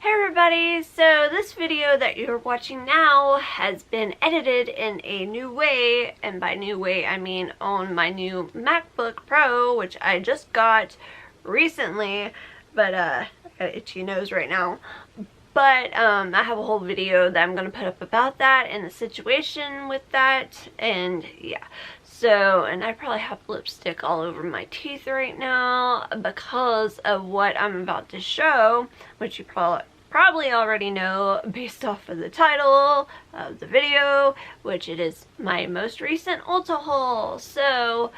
Hey everybody, so this video that you're watching now has been edited in a new way, and by new way I mean on my new MacBook Pro, which I just got recently, but I got an itchy nose right now. But I have a whole video that I'm going to put up about that and the situation with that, and yeah. So, and I probably have lipstick all over my teeth right now because of what I'm about to show, which you probably already know based off of the title of the video, which it is my most recent Ulta haul. So,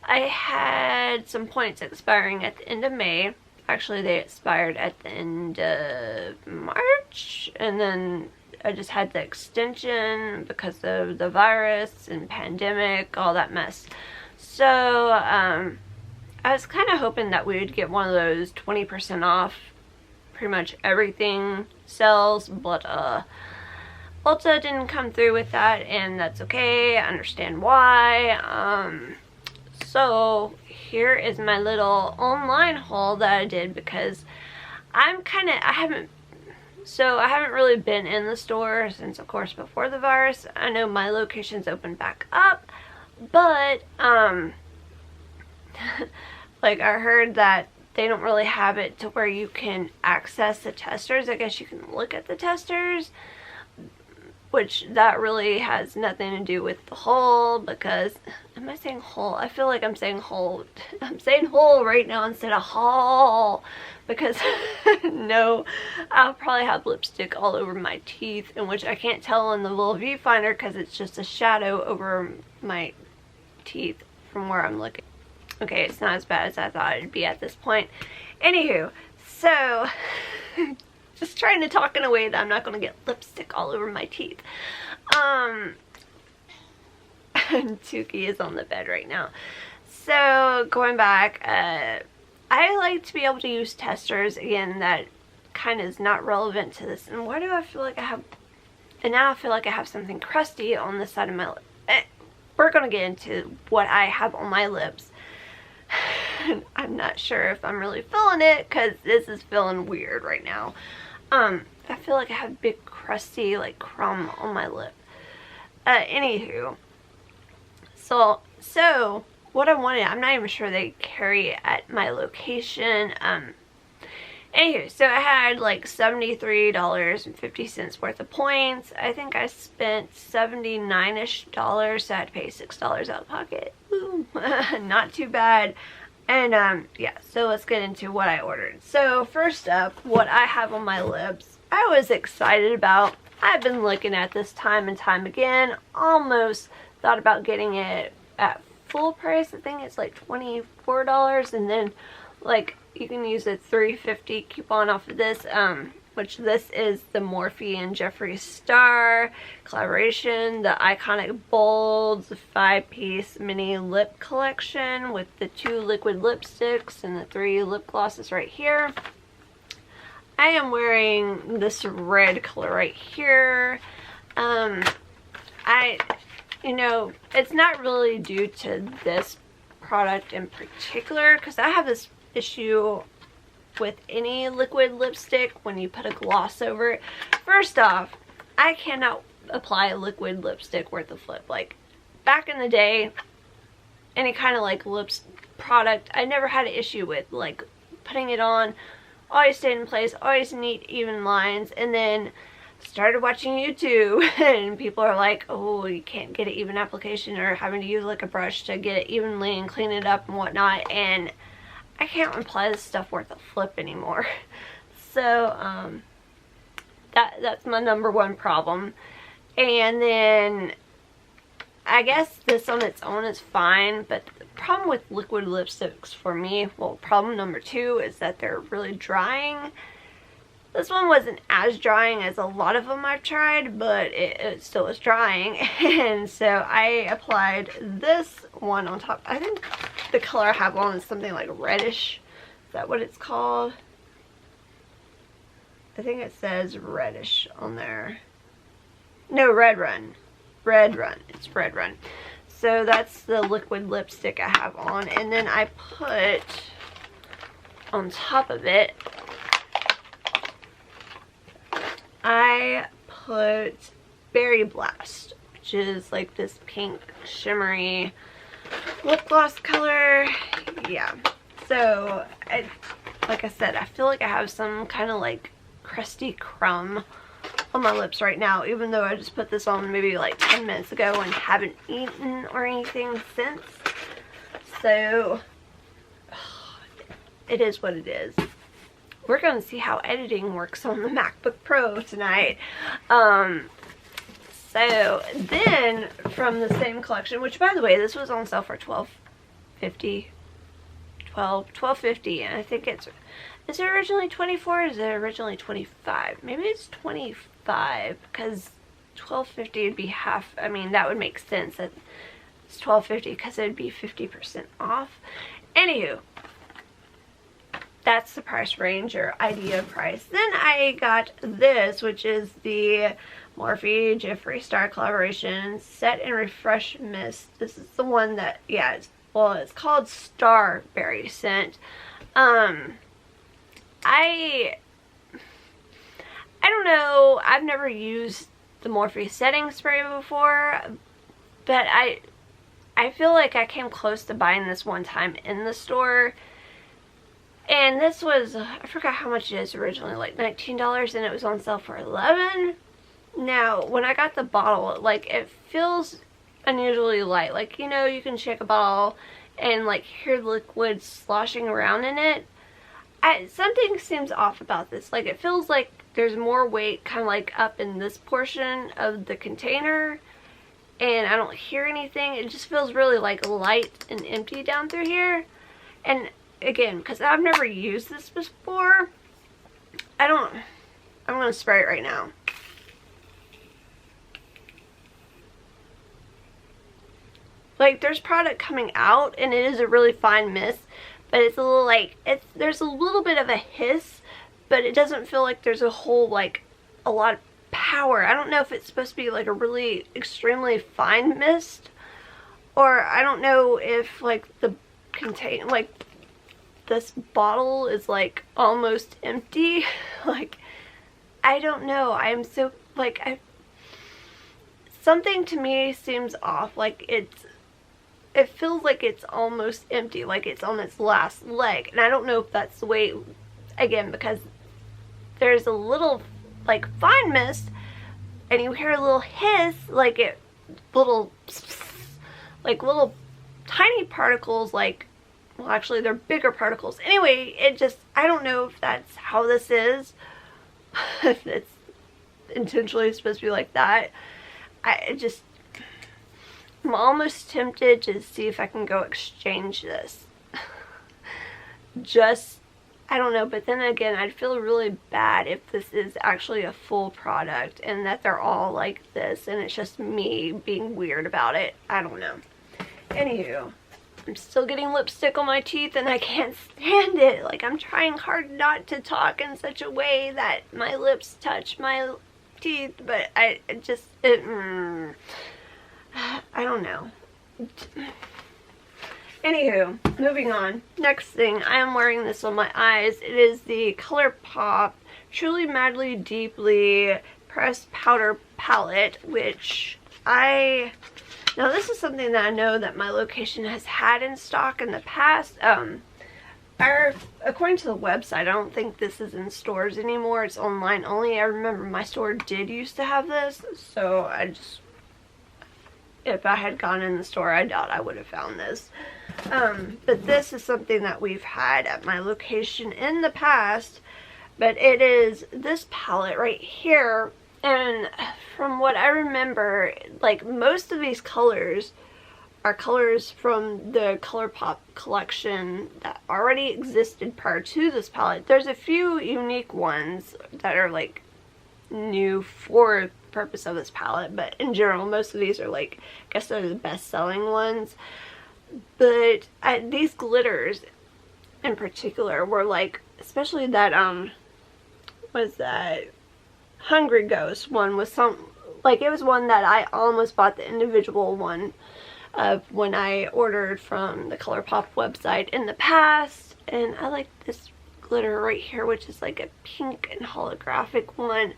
I had some points expiring at the end of May. Actually, they expired at the end of March, and then I just had the extension because of the virus and pandemic, all that mess. So, I was kind of hoping that we would get one of those 20% off pretty much everything sales, but Ulta didn't come through with that, and that's okay. I understand why. So here is my little online haul that I did because I haven't really been in the store since, of course, before the virus. I know my location's opened back up, but like I heard that they don't really have it to where you can access the testers. I guess you can look at the testers, which that really has nothing to do with the haul, because, am I saying haul? I feel like I'm saying haul. I'm saying haul right now instead of haul, because no, I'll probably have lipstick all over my teeth, in which I can't tell on the little viewfinder because it's just a shadow over my teeth from where I'm looking. Okay, it's not as bad as I thought it'd be at this point. Anywho, so just trying to talk in a way that I'm not going to get lipstick all over my teeth. Tuki is on the bed right now. So, going back, I like to be able to use testers. Again, that kind of is not relevant to this. And why do I feel like I have... And now I feel like I have something crusty on the side of my lip. We're going to get into what I have on my lips. I'm not sure if I'm really feeling it, because this is feeling weird right now. I feel like I have big crusty like crumb on my lip. Anywho, so what I wanted, I'm not even sure they carry at my location. Anywho, so I had like $73.50 worth of points. I think I spent $79-ish, so I had to pay $6 out of pocket. Ooh, not too bad. And yeah, so let's get into what I ordered. So first up, what I have on my lips, I was excited about. I've been looking at this time and time again. Almost thought about getting it at full price. I think it's like $24, and then like you can use a $3.50 coupon off of this, which this is the Morphe and Jeffree Star collaboration, the Iconic Bolds 5-piece mini lip collection with the 2 liquid lipsticks and the 3 lip glosses right here. I am wearing this red color right here. You know, it's not really due to this product in particular, because I have this issue with any liquid lipstick when you put a gloss over it. First off, I cannot apply liquid lipstick worth a flip. Like, back in the day, any kind of like lips product, I never had an issue with. Like, putting it on, always stayed in place, always neat, even lines. And then started watching YouTube, and people are like, oh, you can't get an even application, or having to use like a brush to get it evenly and clean it up and whatnot. And I can't apply this stuff worth a flip anymore. So, that's my number one problem. And then, I guess this on its own is fine, but the problem with liquid lipsticks for me, well, problem number 2 is that they're really drying. This one wasn't as drying as a lot of them I've tried, but it still was drying. And so I applied this one on top. I think the color I have on is something like reddish. Is that what it's called? I think it says reddish on there. No, Red Run. Red Run. It's Red Run. So that's the liquid lipstick I have on. And then I put on top of it I put Berry Blast, which is like this pink shimmery lip gloss color. Yeah, so like I said, I feel like I have some kind of like crusty crumb on my lips right now, even though I just put this on maybe like 10 minutes ago and haven't eaten or anything since. So it is what it is. We're going to see how editing works on the MacBook Pro tonight. So then from the same collection, which by the way, this was on sale for $12.50, and I think is it originally 24 or is it originally 25? Maybe it's 25, because $12.50 would be half. I mean, that would make sense that it's $12.50 because it would be 50% off. Anywho, that's the price range or idea price. Then I got this, which is the Morphe Jeffree Star Collaboration Set and Refresh Mist. This is the one that, yeah, it's called Starberry Scent. I don't know, I've never used the Morphe setting spray before, but I feel like I came close to buying this one time in the store, and this was, I forgot how much it is originally, like $19, and it was on sale for $11. Now, when I got the bottle, like, it feels unusually light. Like, you know, you can shake a bottle and like hear liquid sloshing around in it. Something seems off about this. Like, it feels like there's more weight kind of like up in this portion of the container, and I don't hear anything. It just feels really like light and empty down through here. And again, because I've never used this before, I'm gonna spray it right now. Like, there's product coming out and it is a really fine mist, but it's a little like, there's a little bit of a hiss, but it doesn't feel like there's a whole, like, a lot of power. I don't know if it's supposed to be like a really extremely fine mist, or I don't know if like the like this bottle is like almost empty. Like, I don't know. I'm so like, something to me seems off. Like, it feels like it's almost empty, like it's on its last leg. And I don't know if that's the way, again, because there's a little like fine mist and you hear a little hiss, like little tiny particles, like, well, actually they're bigger particles. Anyway, I don't know if that's how this is, if it's intentionally supposed to be like that. I'm almost tempted to see if I can go exchange this. I don't know, but then again, I'd feel really bad if this is actually a full product and that they're all like this and it's just me being weird about it. I don't know. Anywho, I'm still getting lipstick on my teeth and I can't stand it. Like, I'm trying hard not to talk in such a way that my lips touch my teeth, but I don't know. Anywho, moving on. Next thing, I am wearing this on my eyes. It is the Colourpop Truly Madly Deeply Pressed Powder Palette, which now this is something that I know that my location has had in stock in the past. According to the website, I don't think this is in stores anymore. It's online only. I remember my store did used to have this, so if I had gone in the store, I doubt I would have found this. But this is something that we've had at my location in the past. But it is this palette right here. And from what I remember, like, most of these colors are colors from the Colourpop collection that already existed prior to this palette. There's a few unique ones that are like new for purpose of this palette, but in general most of these are like, I guess they're the best selling ones. But these glitters in particular were like, especially that what is that, Hungry Ghost one was it was one that I almost bought the individual one of when I ordered from the Colourpop website in the past. And I like this glitter right here, which is like a pink and holographic one.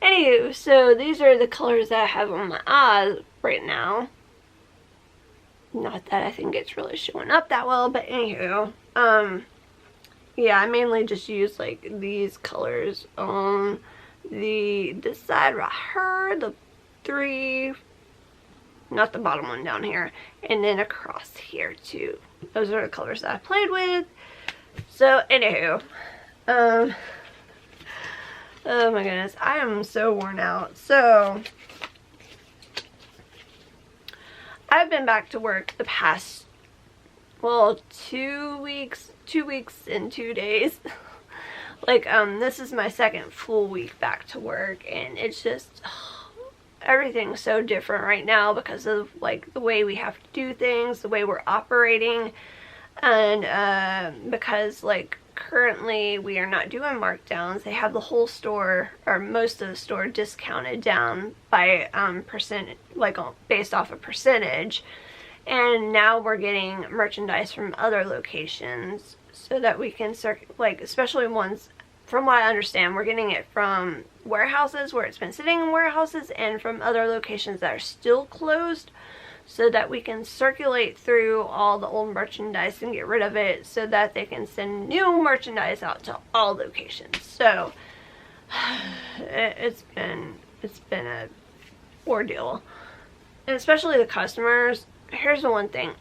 Anywho, so these are the colors that I have on my eyes right now. Not that I think it's really showing up that well, but anywho. Yeah, I mainly just use like these colors on this side right here, the three, not the bottom one down here, and then across here too. Those are the colors that I played with. So anywho, oh my goodness, I am so worn out. So I've been back to work the past, well, 2 weeks and 2 days. Like, this is my second full week back to work, and it's just, everything's so different right now because of, like, the way we have to do things, the way we're operating, and, because, like, currently we are not doing markdowns. They have the whole store, or most of the store, discounted down by, percent, like, based off a percentage. And now we're getting merchandise from other locations so that we can, like, especially ones, from what I understand, we're getting it from warehouses where it's been sitting in warehouses and from other locations that are still closed, so that we can circulate through all the old merchandise and get rid of it so that they can send new merchandise out to all locations. So it's been a ordeal. And especially the customers. Here's the one thing.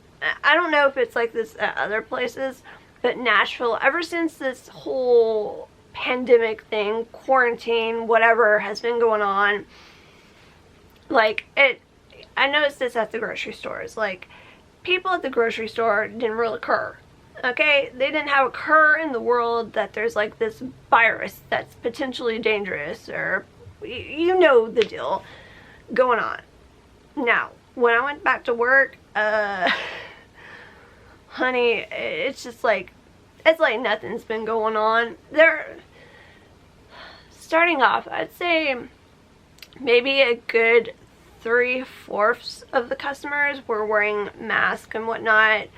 I don't know if it's like this at other places, but Nashville, ever since this whole pandemic thing, quarantine, whatever has been going on, like, I noticed this at the grocery stores. Like, people at the grocery store didn't really care. Okay? They didn't have a care in the world that there's like this virus that's potentially dangerous, or you know the deal going on. Now, when I went back to work, honey, it's just like, it's like nothing's been going on. Starting off, I'd say maybe a good 3/4 of the customers were wearing masks and whatnot,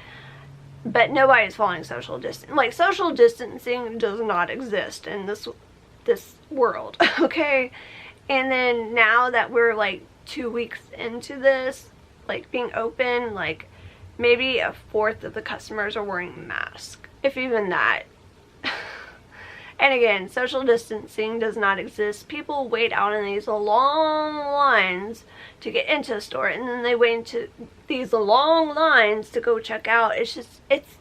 but nobody's following social distancing. Like, social distancing does not exist in this world, okay? And then now that we're like 2 weeks into this, like, being open, like, maybe 1/4 of the customers are wearing masks, if even that. And again, social distancing does not exist. People wait out in these long lines to get into a store, and then they wait into these long lines to go check out. It's just, it's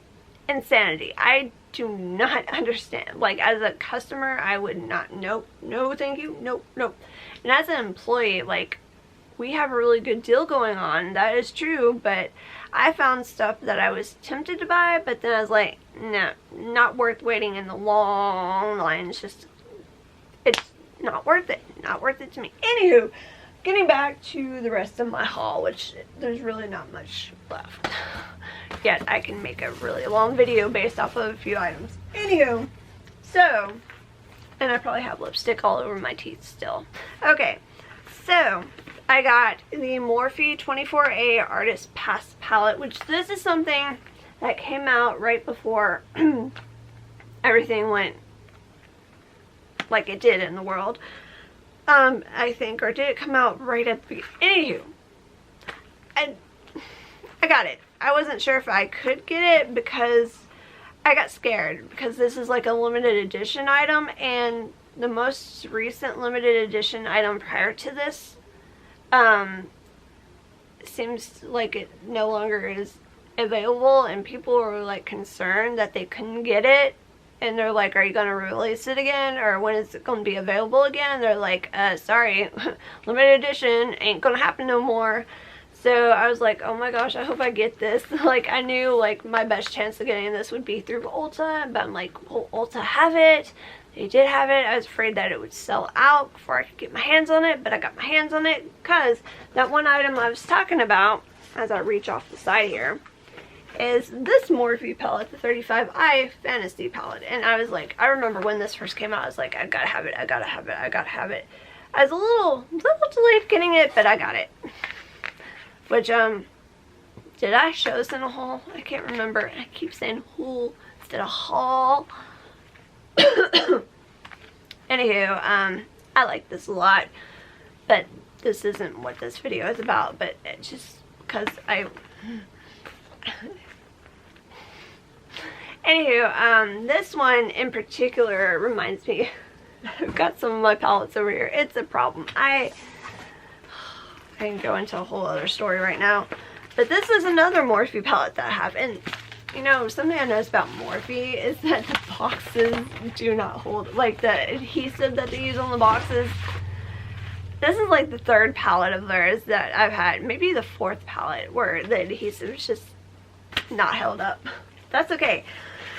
insanity. I do not understand. Like, as a customer, I would not, nope, no thank you, nope, nope. And as an employee, like, we have a really good deal going on, that is true, but I found stuff that I was tempted to buy, but then I was like, no, not worth waiting in the long line. It's just, it's not worth it. Not worth it to me. Anywho, getting back to the rest of my haul, which there's really not much left. Yet I can make a really long video based off of a few items. Anywho, so, and I probably have lipstick all over my teeth still. Okay, so I got the Morphe 24A Artist Past Palette, which this is something that came out right before everything went like it did in the world. I think, or did it come out right at the beginning? Anywho, I got it. I wasn't sure if I could get it because I got scared, because this is like a limited edition item, and the most recent limited edition item prior to this seems like it no longer is available, and people were like concerned that they couldn't get it, and they're like, are you gonna release it again, or when is it gonna be available again? And they're like, sorry, limited edition, ain't gonna happen no more. So I was like, oh my gosh, I hope I get this. Like, I knew like my best chance of getting this would be through Ulta, but I'm like, will Ulta have it? They did have it. I was afraid that it would sell out before I could get my hands on it, but I got my hands on it because that one item I was talking about, as I reach off the side here, is this Morphe palette, the 35i Fantasy palette. And I was like, I remember when this first came out, I was like, I gotta have it, I gotta have it, I gotta have it. I was a little delayed getting it, but I got it. Which, did I show this in a haul? I can't remember. I keep saying haul instead of haul. Anywho, I like this a lot, but this isn't what this video is about, but it's just because Anywho, this one in particular reminds me, I've got some of my palettes over here. It's a problem. I can go into a whole other story right now, but this is another Morphe palette that I have, and you know, something I noticed about Morphe is that the boxes do not hold, like the adhesive that they use on the boxes. This is like the third palette of theirs that I've had, maybe the fourth palette, where the adhesive is just not held up. That's okay.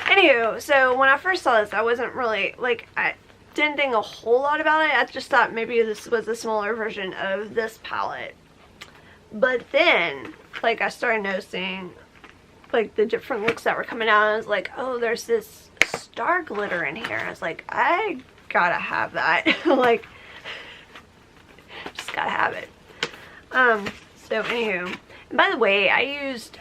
Anywho, so when I first saw this, I wasn't really, like, I didn't think a whole lot about it. I just thought maybe this was a smaller version of this palette. But then, like, I started noticing, like, the different looks that were coming out, and I was like, oh, there's this star glitter in here. I was like, I gotta have that. Like, just gotta have it. So anywho, and by the way, I used,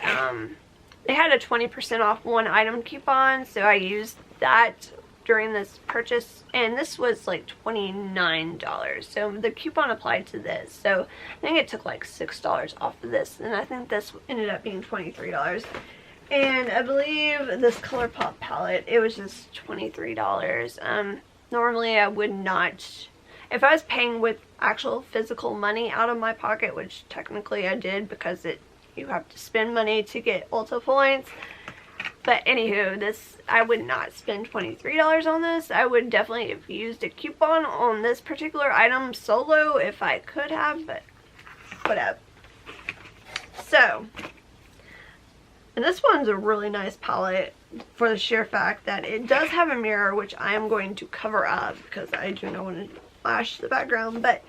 they had a 20% off one item coupon, so I used that during this purchase, and this was like $29, so the coupon applied to this, so I think it took like $6 off of this, and I think this ended up being $23. And I believe this Colourpop palette, it was just $23. Normally I would not, if I was paying with actual physical money out of my pocket, which technically I did because you have to spend money to get Ulta points. But anywho, this, I would not spend $23 on this. I would definitely have used a coupon on this particular item solo if I could have, but whatever. So, and this one's a really nice palette for the sheer fact that it does have a mirror, which I am going to cover up because I do not want to flash the background. But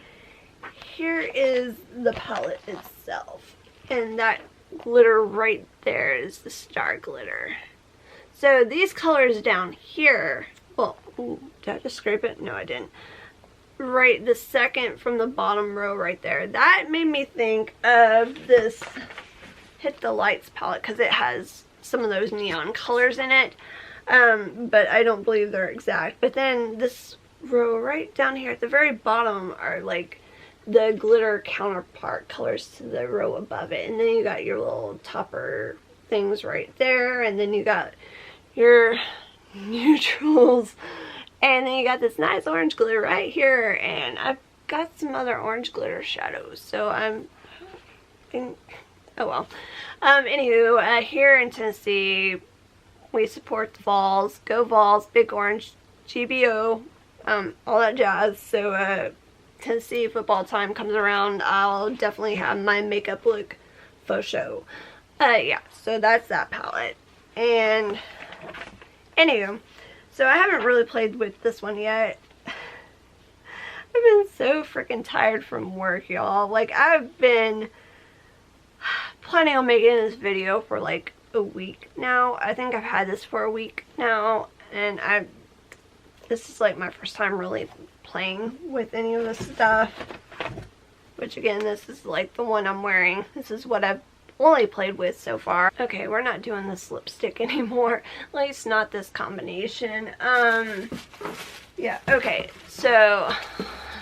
here is the palette itself, and that glitter right there is the star glitter. So these colors down here, well, ooh, did I just scrape it? No, I didn't. Right, the second from the bottom row right there, that made me think of this Hit the Lights palette because it has some of those neon colors in it, but I don't believe they're exact. But then this row right down here at the very bottom are like the glitter counterpart colors to the row above it, and then you got your little topper things right there, and then you got your neutrals, and then you got this nice orange glitter right here, and I've got some other orange glitter shadows, so oh well. Anywho, here in Tennessee, we support the Vols. Go Vols, Big Orange, GBO, all that jazz. So Tennessee football time comes around, I'll definitely have my makeup look faux show. Yeah, so that's that palette. And anywho, so I haven't really played with this one yet. I've been so freaking tired from work, y'all. Like, I've been planning on making this video for like a week now. I think I've had this for a week now, and this is like my first time really playing with any of this stuff, which again, this is like the one I'm wearing. This is what I've only played with so far. Okay, we're not doing this lipstick anymore, at least not this combination. Yeah, okay, so I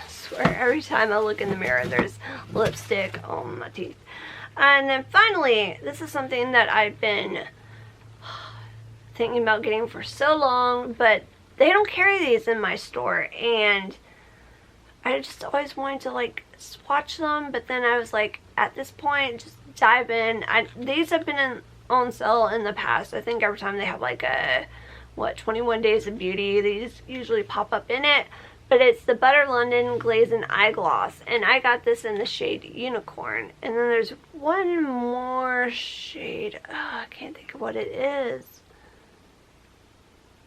swear every time I look in the mirror there's lipstick on my teeth. And then finally, this is something that I've been thinking about getting for so long, but they don't carry these in my store, and I just always wanted to like swatch them, but then I was like, at this point, just dive in. These have been on sale in the past. I think every time they have like a, 21 Days of Beauty, these usually pop up in it. But it's the Butter London Glazen Eye Gloss, and I got this in the shade Unicorn. And then there's one more shade. Oh, I can't think of what it is.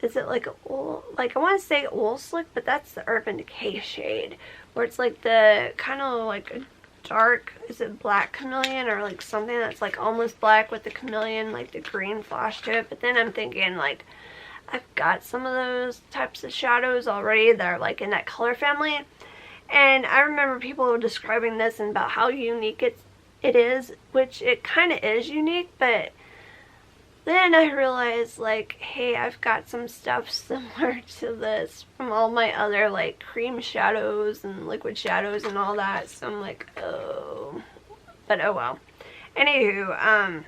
Is it like I want to say Oil Slick, but that's the Urban Decay shade, where it's like the kind of like a dark, is it Black Chameleon, or like something that's like almost black with the chameleon, like the green flash to it. But then I'm thinking, like, I've got some of those types of shadows already that are like in that color family, and I remember people describing this and about how unique it is, which it kind of is unique, but then I realized, like, hey, I've got some stuff similar to this from all my other, like, cream shadows and liquid shadows and all that. So I'm like, oh. But oh well. Anywho,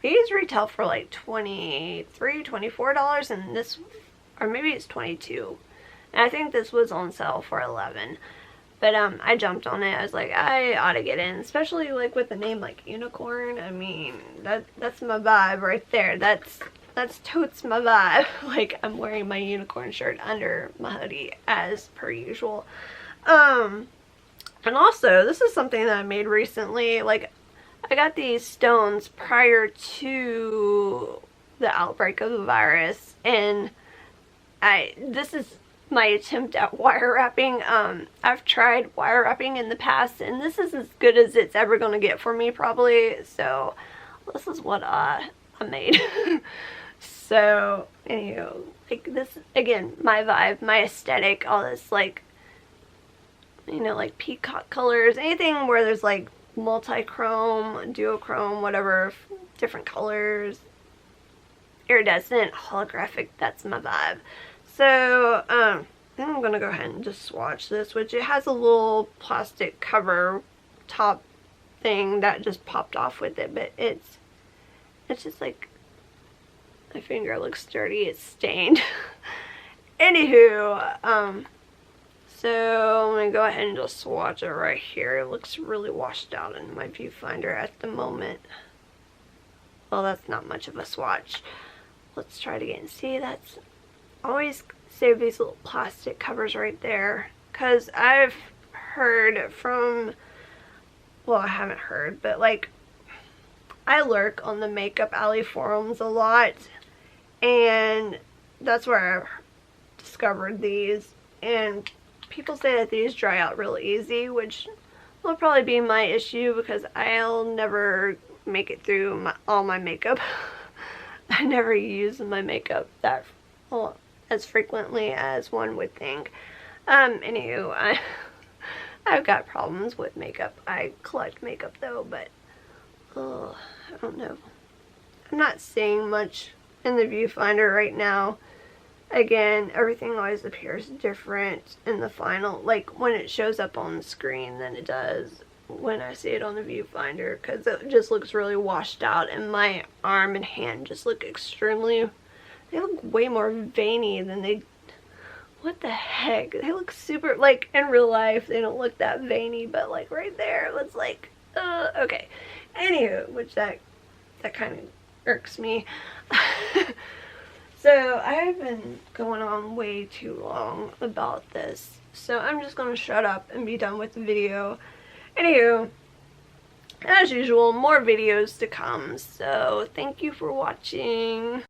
these retail for like $23, $24, and this, or maybe it's $22. And I think this was on sale for $11. But I jumped on it. I was like, I ought to get in, especially like with a name like Unicorn. I mean, that's my vibe right there. That's totes my vibe. Like, I'm wearing my unicorn shirt under my hoodie as per usual. And also, this is something that I made recently. Like, I got these stones prior to the outbreak of the virus, and this is my attempt at wire wrapping. I've tried wire wrapping in the past, and this is as good as it's ever going to get for me, probably. So this is what I made. So anywho, like, this, again, my vibe, my aesthetic, all this, like, you know, like peacock colors, anything where there's like multi-chrome, duochrome, whatever, different colors, iridescent, holographic, that's my vibe. So, then I'm gonna go ahead and just swatch this, which it has a little plastic cover top thing that just popped off with it, but it's just like, my finger looks dirty, it's stained. Anywho, so I'm gonna go ahead and just swatch it right here. It looks really washed out in my viewfinder at the moment. Well, that's not much of a swatch. Let's try it again. See, that's, always save these little plastic covers right there, because I've heard from, well, I haven't heard, but like, I lurk on the Makeup Alley forums a lot, and that's where I've discovered these, and people say that these dry out real easy, which will probably be my issue because I'll never make it through all my makeup. I never use my makeup that, well, as frequently as one would think. Anywho, I've got problems with makeup. I collect makeup though, but I don't know. I'm not seeing much in the viewfinder right now. Again, everything always appears different in the final, like when it shows up on the screen than it does when I see it on the viewfinder, because it just looks really washed out, and my arm and hand just look extremely, they look way more veiny than they, what the heck, they look super, like in real life they don't look that veiny, but like right there it was like, okay. Anywho, which that kind of irks me. So I've been going on way too long about this, so I'm just gonna shut up and be done with the video. Anywho, as usual, more videos to come, so thank you for watching.